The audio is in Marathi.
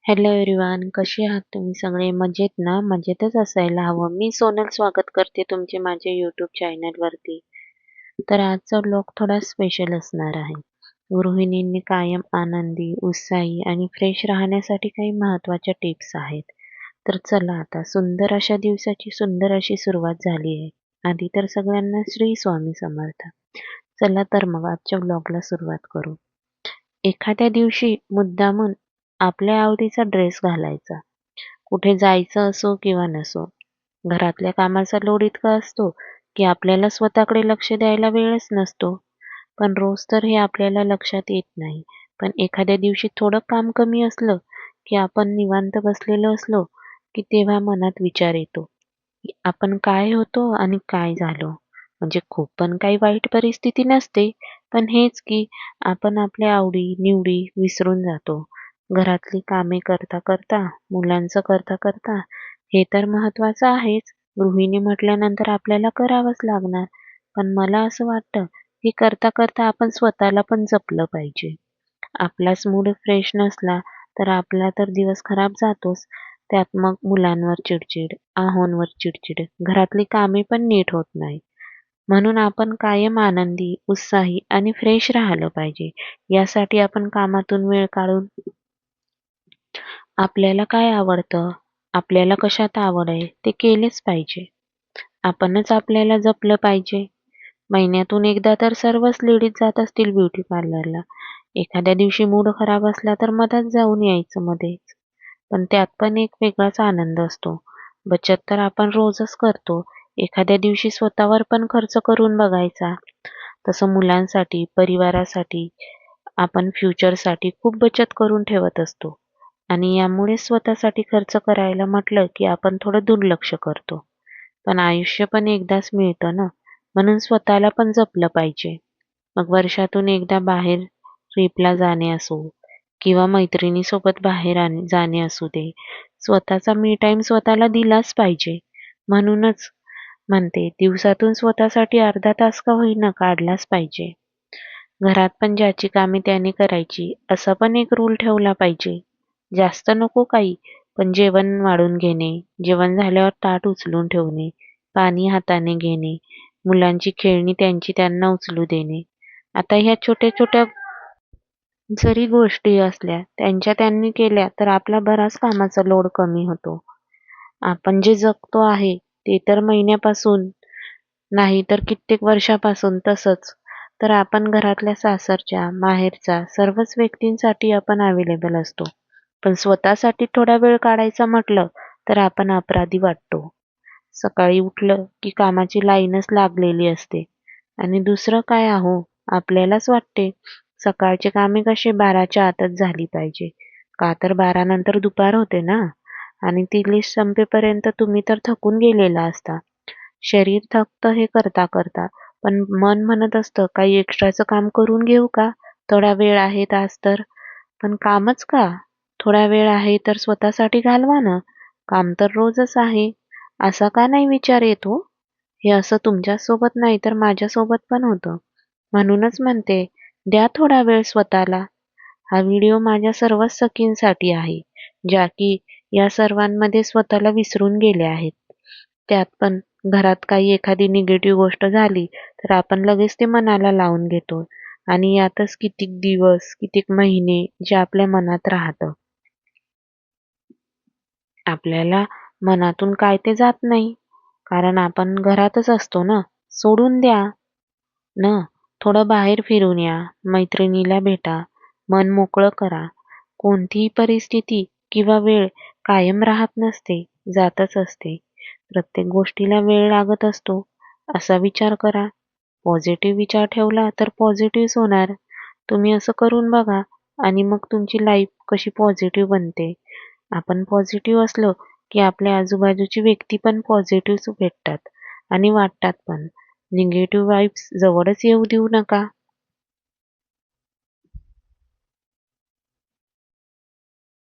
हॅलो एव्हरीवन, कसे आहात तुम्ही सगळे? मजेत ना? मजेतच असायला हवं. मी सोनल स्वागत करते तुमचे माझ्या यूट्यूब चॅनलवरती. तर आजचा व्लॉग थोडा स्पेशल असणार आहे. गृहिणींनी कायम आनंदी, उत्साही आणि फ्रेश राहण्यासाठी काही महत्त्वाच्या टिप्स आहेत. तर चला आता सुंदर अशा दिवसाची सुंदर अशी सुरुवात झाली आहे. आधी तर सगळ्यांना श्री स्वामी समर्थ. चला तर मग आजच्या व्लॉगला सुरुवात करू. एखाद्या दिवशी मुद्दामून आपल्या आवडीचा ड्रेस घालायचा. कुठे जायचं असो किंवा नसो. घरातल्या कामाचा लोड इतका असतो की आपल्याला स्वतःकडे लक्ष द्यायला वेळच नसतो. पण रोज तर हे आपल्याला लक्षात येत नाही. पण एखाद्या दिवशी थोडं काम कमी असलं की आपण निवांत बसलेलो असलो की तेव्हा मनात विचार येतो की आपण काय होतो आणि काय झालो. म्हणजे खूप पण काही वाईट परिस्थिती नसते, पण हेच की आपण आपल्या आवडी-निवडी विसरून जातो. घरातली कामे करता करता, मुलांचं करता करता, हे तर महत्वाचं आहेच. गृहिणी म्हटल्यानंतर आपल्याला करावंच लागणार. पण मला असं वाटतं की करता करता आपण स्वतःला पण जपलं पाहिजे. आपलाच मूड फ्रेश नसला तर आपला तर दिवस खराब जातोच. त्यात मग मुलांवर चिडचिड, आहोंवर चिडचिड, घरातली कामे पण नीट होत नाही. म्हणून आपण कायम आनंदी, उत्साही आणि फ्रेश राहिलं पाहिजे. यासाठी आपण कामातून वेळ काढून आपल्याला काय आवडतं, आपल्याला कशात आवड आहे ते केलेच पाहिजे. आपणच आपल्याला जपलं पाहिजे. महिन्यातून एकदा तर सर्वच लेडीज जात असतील ब्युटी पार्लरला. एखाद्या दिवशी मूड खराब असला तर मधात जाऊन यायचं मध्येच. पण त्यात पण एक वेगळाच आनंद असतो. बचत तर आपण रोजच करतो. एखाद्या दिवशी स्वतःवर पण खर्च करून बघायचा. तसं मुलांसाठी, परिवारासाठी, आपण फ्युचरसाठी खूप बचत करून ठेवत असतो. आणि यामुळे स्वतःसाठी खर्च करायला म्हटलं की आपण थोडं दुर्लक्ष करतो. पण आयुष्य पण एकदाच मिळतं ना, म्हणून स्वतःला पण जपलं पाहिजे. मग वर्षातून एकदा बाहेर ट्रिपला जाणे असो किंवा मैत्रिणीसोबत बाहेर जाणे असू दे, स्वतःचा मी टाईम स्वतःला दिलाच पाहिजे. म्हणूनच म्हणते दिवसातून स्वतःसाठी अर्धा तास का होईना काढलाच पाहिजे. घरात पण ज्याची कामे त्याने करायची असा पण एक रूल ठेवला पाहिजे. जास्त नको काही, पण जेवण वाढून घेणे, जेवण झाल्यावर ताट उचलून ठेवणे, पाणी हाताने घेणे, मुलांची खेळणी त्यांची त्यांना उचलू देणे. आता ह्या छोट्या-छोट्या जरी गोष्टी असल्या, त्यांच्या त्यांनी केल्या तर आपला बराच कामाचा लोड कमी होतो. आपण जे जगतो आहे ते तर महिन्यापासून नाही तर कित्येक वर्षापासून तसंच. तर आपण घरातल्या सासरच्या, माहेरचा सर्वच व्यक्तींसाठी आपण अवेलेबल असतो. पण स्वतःसाठी थोडा वेळ काढायचा म्हटलं तर आपण अपराधी वाटतो. सकाळी उठलं की कामाची लाईनच लागलेली असते आणि दुसरं काय अहो, आपल्यालाच वाटते सकाळचे कामे कसे 12च्या आतच झाली पाहिजे. का तर 12 नंतर दुपार होते ना आणि ती लिस्ट संपेपर्यंत तुम्ही तर थकून गेलेला असता. शरीर थकतं हे करता करता, पण मन म्हणत असतं काही एक्स्ट्राचं काम करून घेऊ का? थोडा वेळ आहे आज तर. पण कामच का? थोडा वेळ आहे तर स्वतःसाठी घालवा ना. काम तर रोजच आहे. असा का नाही विचार येत हो? हे असं तुमच्यासोबत नाही तर माझ्यासोबत पण होतं. म्हणूनच म्हणते, द्या थोडा वेळ स्वतःला. हा व्हिडिओ माझ्या सर्वच सखींसाठी आहे, ज्या की या सर्वांमध्ये स्वतःला विसरून गेल्या आहेत. त्यात पण घरात काही एखादी निगेटिव्ह गोष्ट झाली, तर आपण लगेच ते मनाला लावून घेतो आणि यातच कितीक दिवस, कितीक महिने जे आपल्या मनात राहतं. आपल्याला मनातून काय ते जात नाही. कारण आपण घरातच असतो ना. सोडून द्या ना. थोडं बाहेर फिरून या, मैत्रिणीला भेटा, मन मोकळं करा. कोणतीही परिस्थिती किंवा वेळ कायम राहत नसते, जातच असते. प्रत्येक गोष्टीला वेळ लागत असतो, असा विचार करा. पॉझिटिव्ह विचार ठेवला तर पॉझिटिव्हच होणार. तुम्ही असं करून बघा आणि मग तुमची लाईफ कशी पॉझिटिव्ह बनते. आपण पॉझिटिव्ह असलो की आपल्या आजूबाजूची व्यक्ती पण पॉझिटिव्ह भेटतात आणि वाटतात पण. निगेटिव्ह वाइब्स जवळच येऊ देऊ नका.